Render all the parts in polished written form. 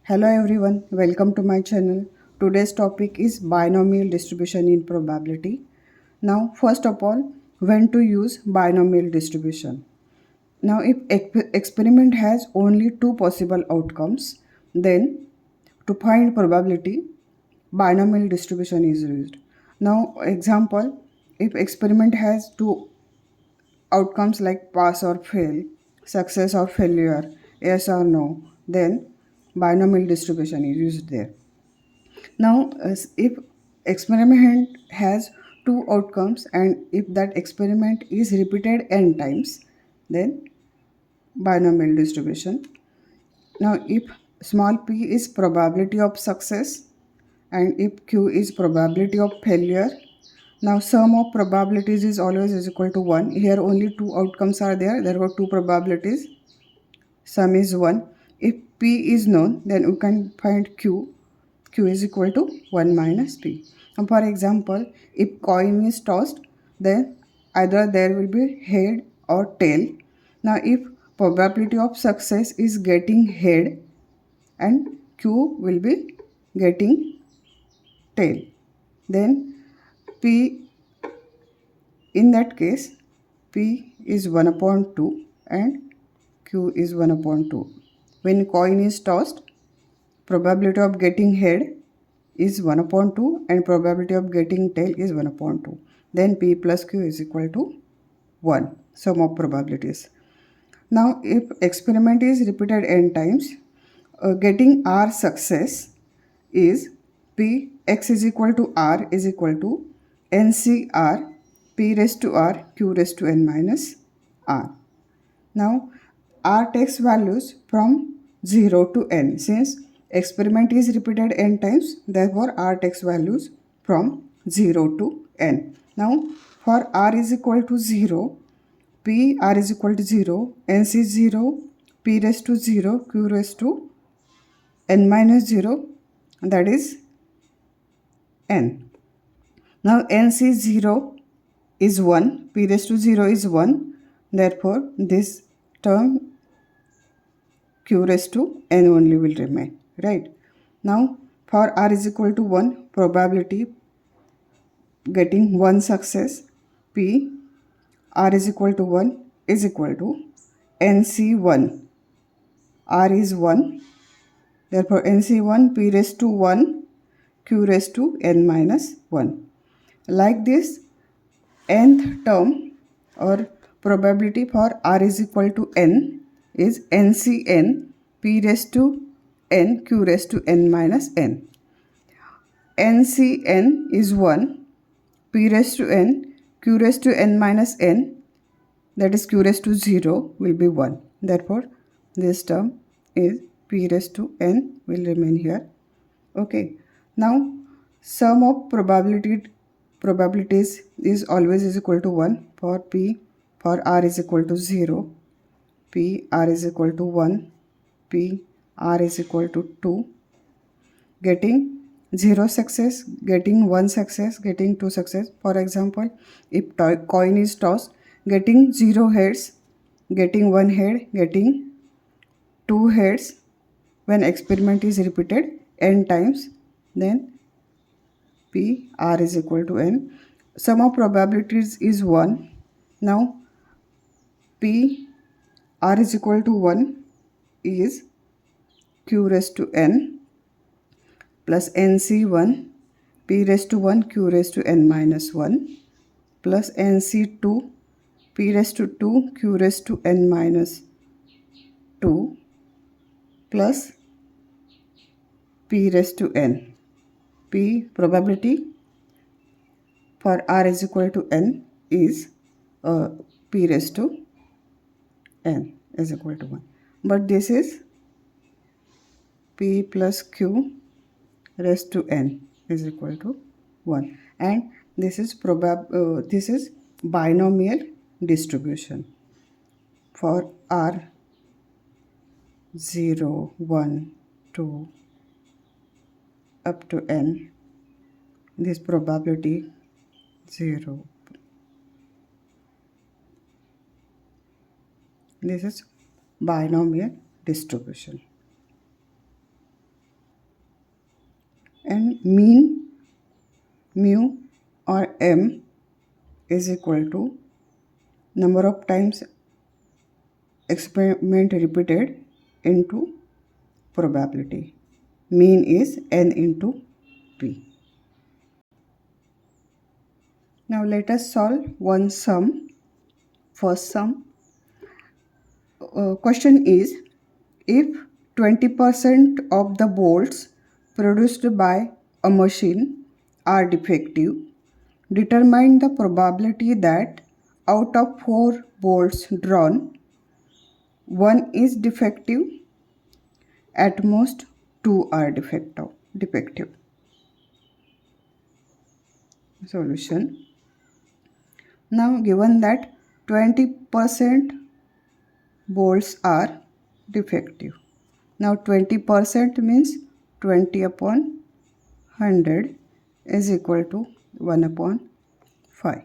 Hello everyone, welcome to my channel. Today's topic is binomial distribution in probability. Now, first of all, when to use binomial distribution. Now, if experiment has only two possible outcomes, then to find probability, binomial distribution is used. Now, example, if experiment has two outcomes like pass or fail, success or failure, yes or no, then binomial distribution is used there. Now, if experiment has two outcomes and if that experiment is repeated n times, then binomial distribution. Now, if small p is probability of success and if q is probability of failure, now sum of probabilities is always is equal to 1. Here only two outcomes are there. There were two probabilities. Sum is 1. If p is known, then we can find q. Q is equal to 1 minus p. And for example, if coin is tossed, then either there will be head or tail. Now, if probability of success is getting head and q will be getting tail, then p, in that case, p is 1 upon 2 and q is 1 upon 2. When coin is tossed, probability of getting head is 1 upon 2 and probability of getting tail is 1 upon 2. Then p plus q is equal to 1, sum of probabilities. Now, if experiment is repeated n times, getting r success is p x is equal to r is equal to ncr p raised to r q raised to n minus r. Now, r takes values from 0 to n. Since experiment is repeated n times, therefore r takes values from 0 to n. Now, for r is equal to 0, p r is equal to 0, n is 0, p raised to 0, q raised to n minus 0, that is n. Now, n is 0 is 1, p raised to 0 is 1, therefore this term q raised to n only will remain, right? Now, for r is equal to 1, probability getting 1 success, p r is equal to 1 is equal to nc1. R is 1, therefore nc1 p raised to 1 q raised to n minus 1. Like this, nth term or probability for r is equal to n is ncn p raised to n q raised to n minus n. ncn is 1, p raised to n q raised to n minus n, that is q raised to 0 will be 1. Therefore, this term is p raised to n will remain here. Okay. Now, sum of probabilities is always is equal to 1 for p, for r is equal to 0, p r is equal to 1, p r is equal to 2. Getting 0 success, getting 1 success, getting 2 success. For example, if coin is tossed, getting 0 heads, getting 1 head, getting 2 heads. When experiment is repeated n times, then p r is equal to n. Sum of probabilities is 1. Now, p r is equal to 1 is q raised to n plus nc1 p raised to 1 q raised to n minus 1 plus nc2 p raised to 2 q raised to n minus 2 plus p raised to n. P probability for r is equal to n is p raised to n is equal to 1. But this is p plus q raised to n is equal to 1. And this is binomial distribution for r 0, 1, 2 up to n. This probability 0. This is binomial distribution. and mean mu or m is equal to number of times experiment repeated into probability. Mean is n into p. Now let us solve one sum. First sum. Question is, if 20% of the bolts produced by a machine are defective, determine the probability that out of 4 bolts drawn, 1 is defective, at most 2 are defective. Solution. Now given that 20% bolts are defective. Now 20% means 20 upon 100 is equal to 1 upon 5.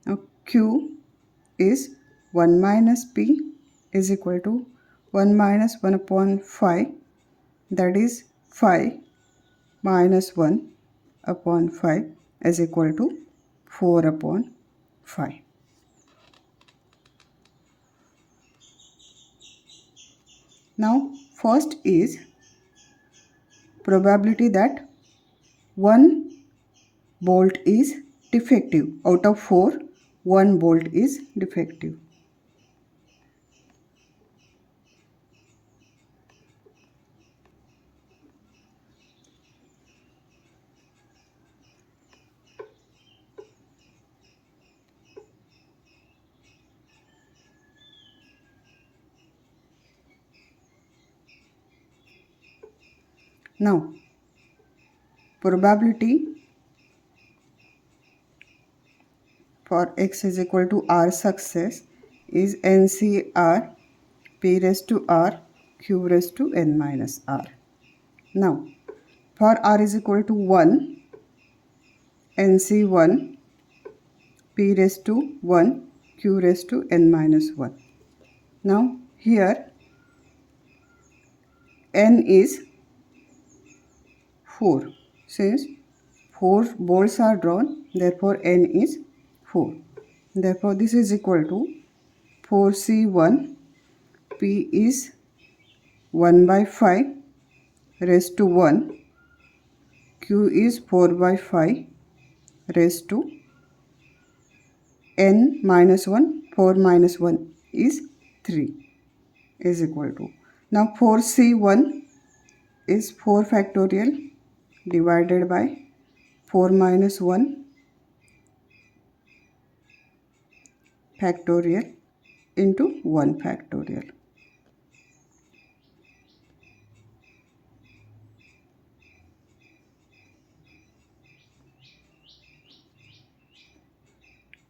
Now Q is 1 minus P is equal to 1 minus 1 upon 5, that is 5 minus 1 upon 5 is equal to 4 upon 5. Now first is probability that 1 bolt is defective. Out of 4, 1 bolt is defective. Now probability for x is equal to r success is NCR P raised to r q raised to n minus r. Now for r is equal to 1, NC1 P raised to 1 q raised to n minus 1. Now here n is 4. Since 4 bolts are drawn, therefore n is 4. Therefore this is equal to 4C1 P is 1 by 5 raised to 1, Q is 4 by 5 raised to n minus 1, 4 minus 1 is 3 is equal to. Now 4C1 is 4 factorial divided by 4 minus 1 factorial into 1 factorial.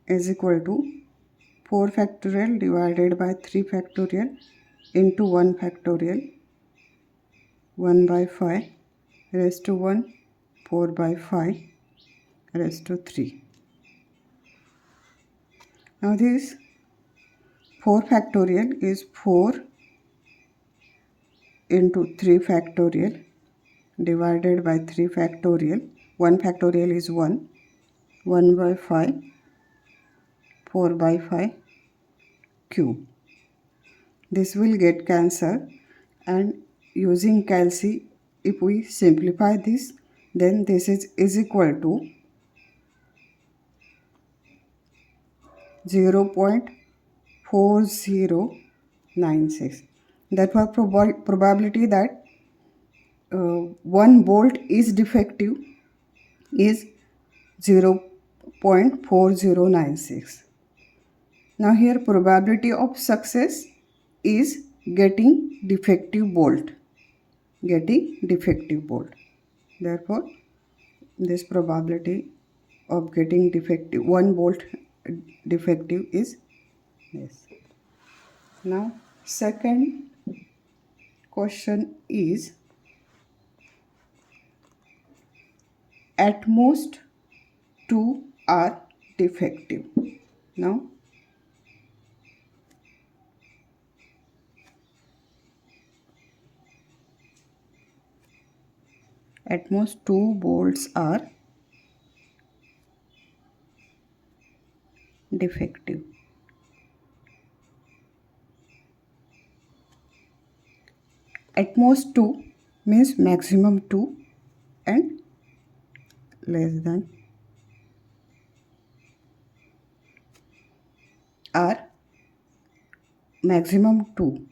Is equal to 4 factorial divided by 3 factorial into 1 factorial, 1 by 5 raised to 1, 4 by 5 raised to 3. Now this 4 factorial is 4 into 3 factorial divided by 3 factorial. 1 factorial is 1, 1 by 5, 4 by 5 cube. This will get cancelled, and using calci, if we simplify this, then this is equal to 0.4096. Therefore probability that 1 bolt is defective is 0.4096. Now here probability of success is getting defective bolt. Therefore this probability of getting defective 1 bolt defective is this. Now second question is, at most 2 are defective. Now At most 2 bolts are defective. At most 2 means maximum 2 and less than are maximum 2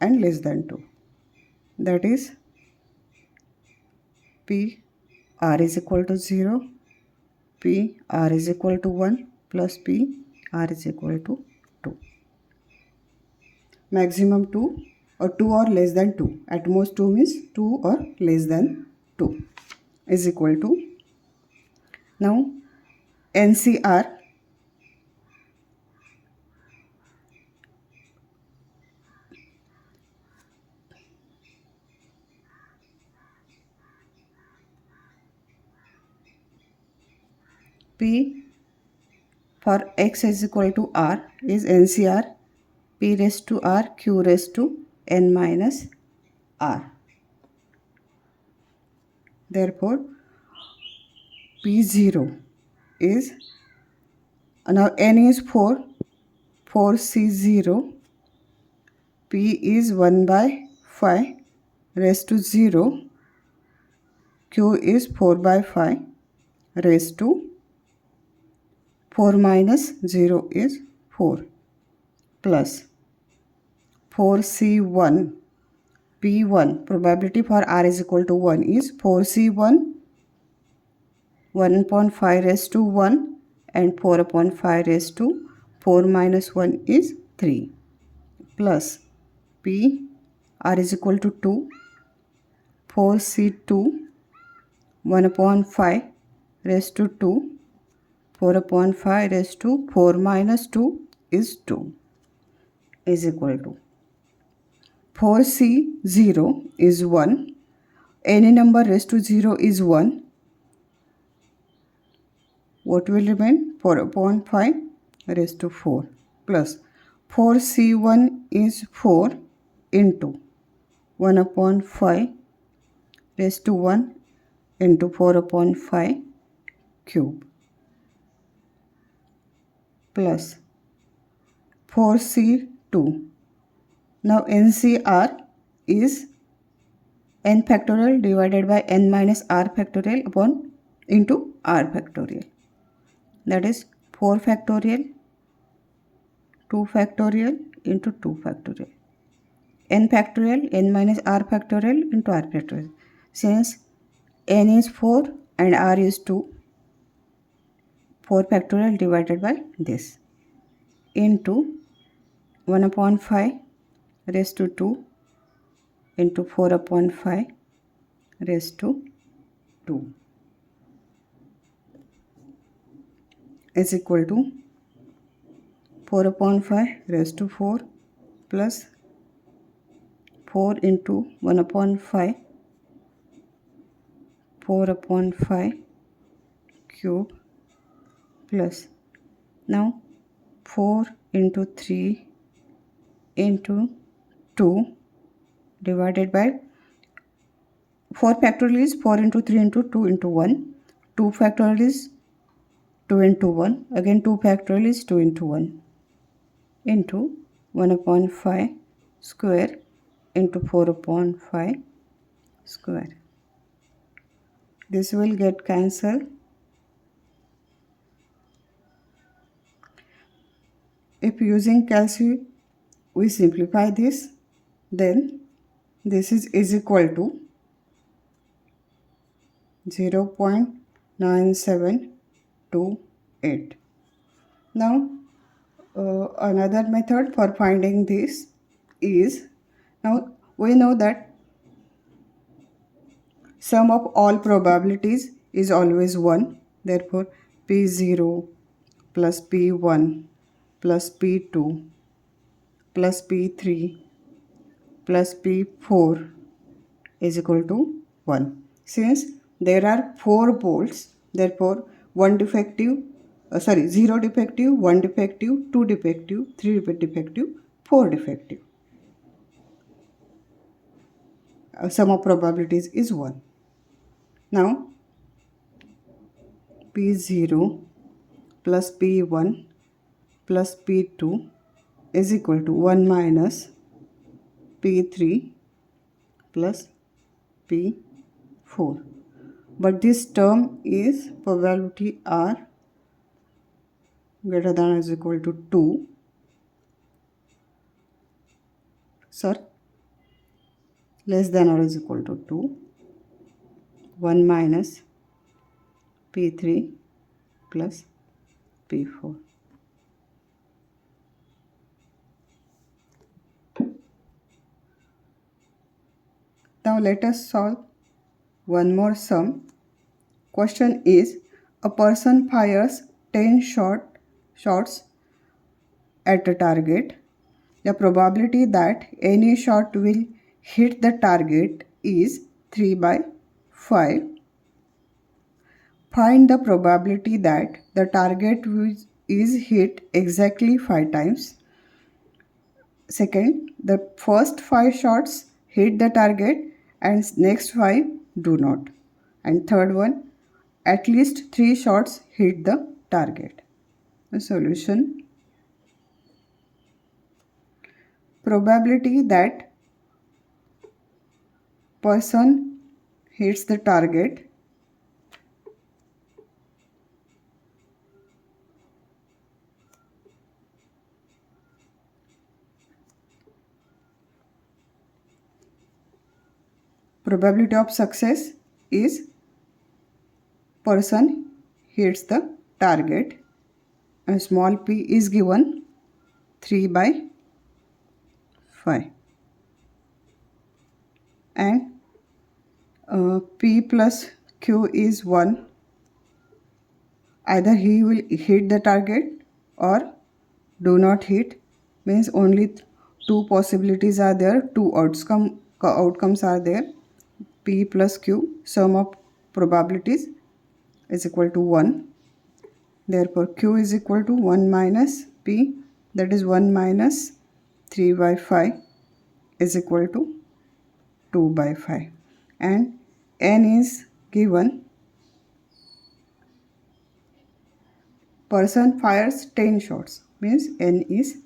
and less than 2. That is P r is equal to 0, P r is equal to 1 plus P r is equal to 2. Maximum 2 or 2 or less than 2. At most 2 means 2 or less than 2 is equal to. Now NCR P for x is equal to r is NCR P raised to r q raised to n minus r. Therefore P0 is, now n is 4, 4C0, P is 1 by 5 raised to 0, Q is 4 by 5 raised to 4 minus 0 is 4 plus 4C1, P1 probability for R is equal to 1 is 4C1 1 upon 5 raised to 1 and 4 upon 5 raised to 4 minus 1 is 3 plus P R is equal to 2, 4C2 1 upon 5 raised to 2, 4 upon 5 raised to 4 minus 2 is 2 is equal to 4C0 is 1, any number raised to 0 is 1. What will remain? 4 upon 5 raised to 4 plus 4C1 is 4 into 1 upon 5 raised to 1 into 4 upon 5 cube plus 4C2. Now NCR is n factorial divided by n minus r factorial upon into r factorial. That is 4 factorial, 2 factorial into 2 factorial. N factorial, n minus r factorial into r factorial. Since n is 4 and r is 2, 4 factorial divided by this into 1 upon 5 raised to 2 into 4 upon 5 raised to 2 is equal to 4 upon 5 raised to 4 plus 4 into 1 upon 5, 4 upon 5 cube plus, now 4 into 3 into 2 divided by 4 factorial is 4 into 3 into 2 into 1, 2 factorial is 2 into 1, again 2 factorial is 2 into 1 into 1 upon 5 square into 4 upon 5 square. This will get cancelled. If using calci we simplify this, then this is equal to 0.9728. Now another method for finding this is, now we know that sum of all probabilities is always 1. Therefore P0 plus P1 plus P2 plus P3 plus P4 is equal to 1. Since there are 4 bolts, therefore 0 defective, 1 defective, 2 defective, 3 defective, 4 defective. Sum of probabilities is 1. Now P0 plus P1 plus P2 is equal to 1 minus P3 plus P4. But this term is probability R greater than or is equal to 2. Sir, less than or is equal to 2. 1 minus P3 plus P4. Now let us solve one more sum. Question is, a person fires 10 shots at a target. The probability that any shot will hit the target is 3 by 5. Find the probability that the target is hit exactly 5 times. Second, the first 5 shots hit the target and next 5 do not. And third one, at least 3 shots hit the target. The solution: probability that person hits the target probability of success is person hits the target and small p is given 3 by 5 and p plus q is 1. Either he will hit the target or do not hit, means only two possibilities are there, two outcomes are there. P plus q, sum of probabilities, is equal to 1. Therefore q is equal to 1 minus p, that is 1 minus 3 by 5 is equal to 2 by 5, and n is given. Person fires 10 shots, means n is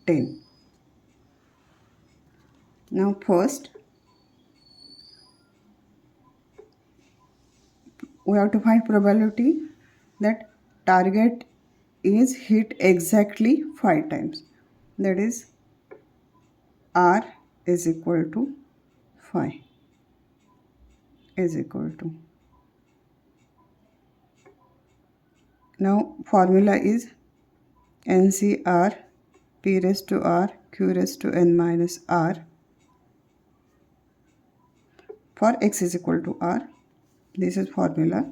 10. Now first we have to find probability that target is hit exactly 5 times. That is R is equal to 5 is equal to. Now formula is NCR P raised to R Q raised to N minus R for X is equal to R. This is formula.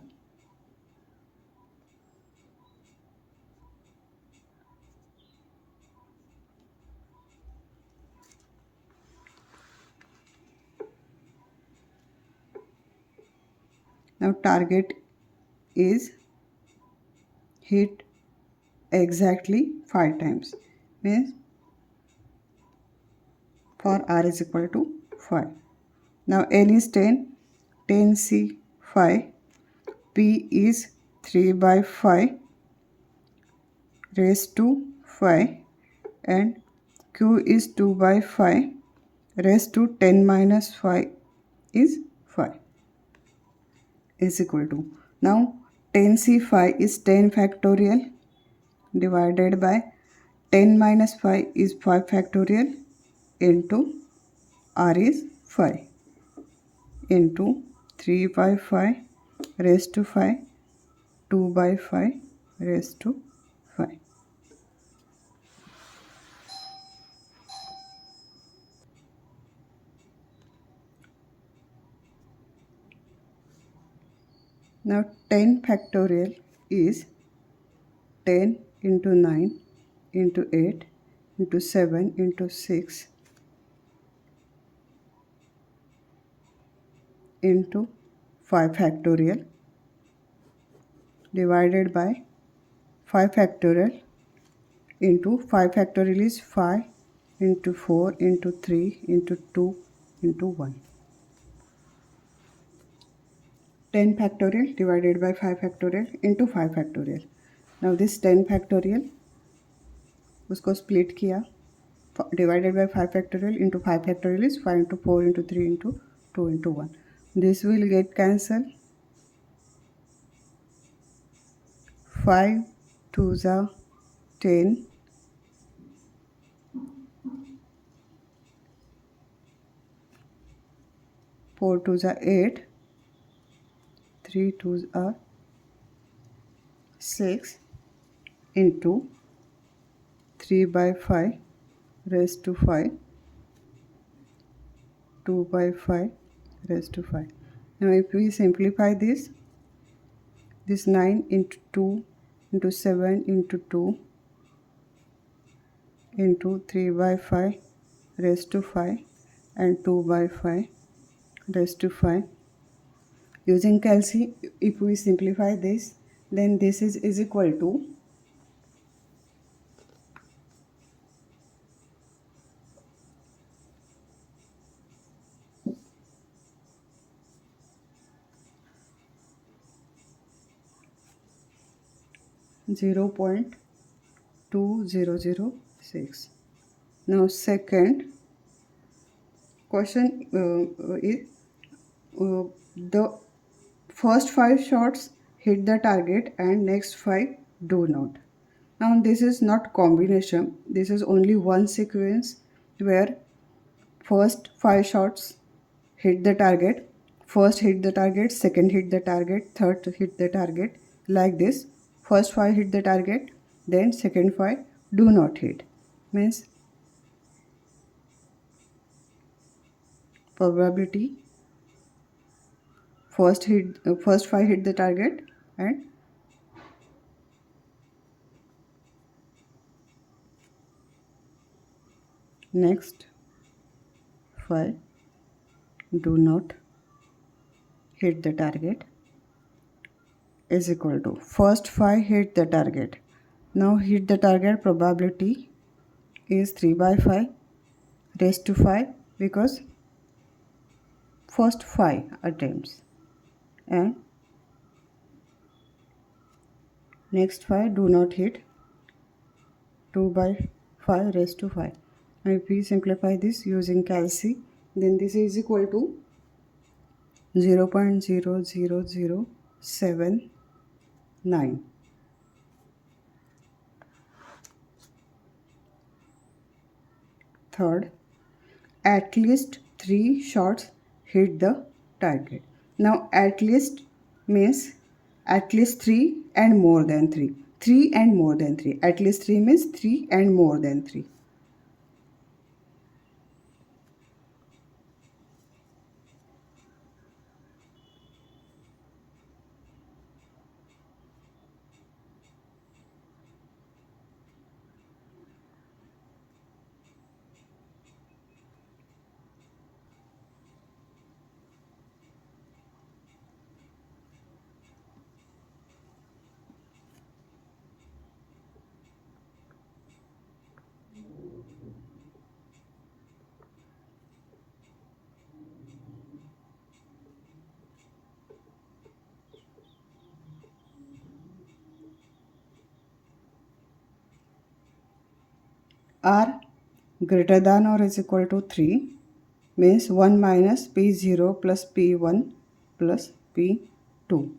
Now target is hit exactly 5 times, means for R is equal to 5. Now N is 10, 10C 5, P is 3 by 5 raised to 5 and Q is 2 by 5 raised to 10 minus 5 is 5 is equal to. Now 10C5 is 10 factorial divided by 10 minus 5 is 5 factorial into R is 5 into 3 by 5 raised to 5, 2 by 5 raised to 5. Now 10 factorial is 10 into 9 into 8 into 7 into 6 into 5 factorial divided by 5 factorial into 5 factorial is 5 into 4 into 3 into 2 into 1. 10 factorial divided by 5 factorial into 5 factorial. Now this 10 factorial उसको split किया, divided by 5 factorial into 5 factorial is 5 into 4 into 3 into 2 into 1. This will get cancelled. 5 2s are 10, 4 2s are 8, 3 2s are 6 into 3 by 5 raised to 5, 2 by 5 raised to 5. Now if we simplify this 9 into 2 into 7 into 2 into 3 by 5 raised to 5 and 2 by 5 raised to 5. Using calci, if we simplify this, then this is equal to 0.2006. Now second question is the first 5 shots hit the target and next 5 do not. Now this is not combination, this is only one sequence where first 5 shots hit the target, first hit the target, second hit the target, third hit the target, like this. First 5 hit the target, then second 5 do not hit. Means probability first 5 hit the target and next 5 do not hit the target is equal to first 5 hit the target. Now hit the target probability is 3 by 5 raised to 5 because first 5 attempts, and next 5 do not hit, 2 by 5 raised to 5. Now if we simplify this using calci, then this is equal to 0.00079. Third, at least 3 shots hit the target. Now at least means at least 3 and more than 3. 3 and more than 3. At least 3 means 3 and more than 3. R greater than or is equal to 3 means 1 minus P0 plus P1 plus P2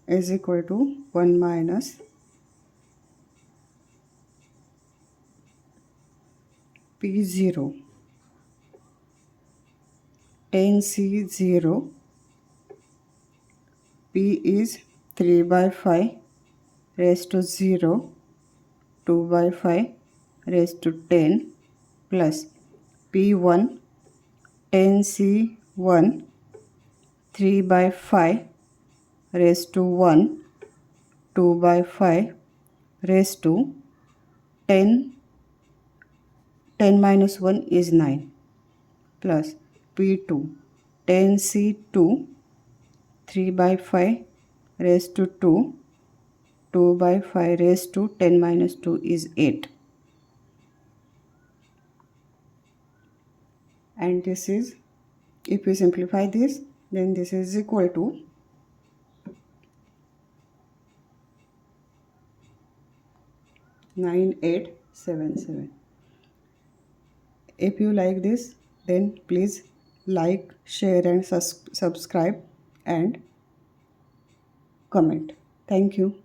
is equal to 1 minus P0 10C0. P is 3 by 5 raised to 0, 2 by 5 raised to 10 plus P1 10C1 3 by 5 raised to 1, 2 by 5 raised to 10, 10 minus 1 is 9 plus P2 10C2 3 by 5 raised to 2, 2 by 5 raised to 10 minus 2 is 8. And this is, if we simplify this, then this is equal to 9877. If you like this, then please like, share and subscribe and comment. Thank you.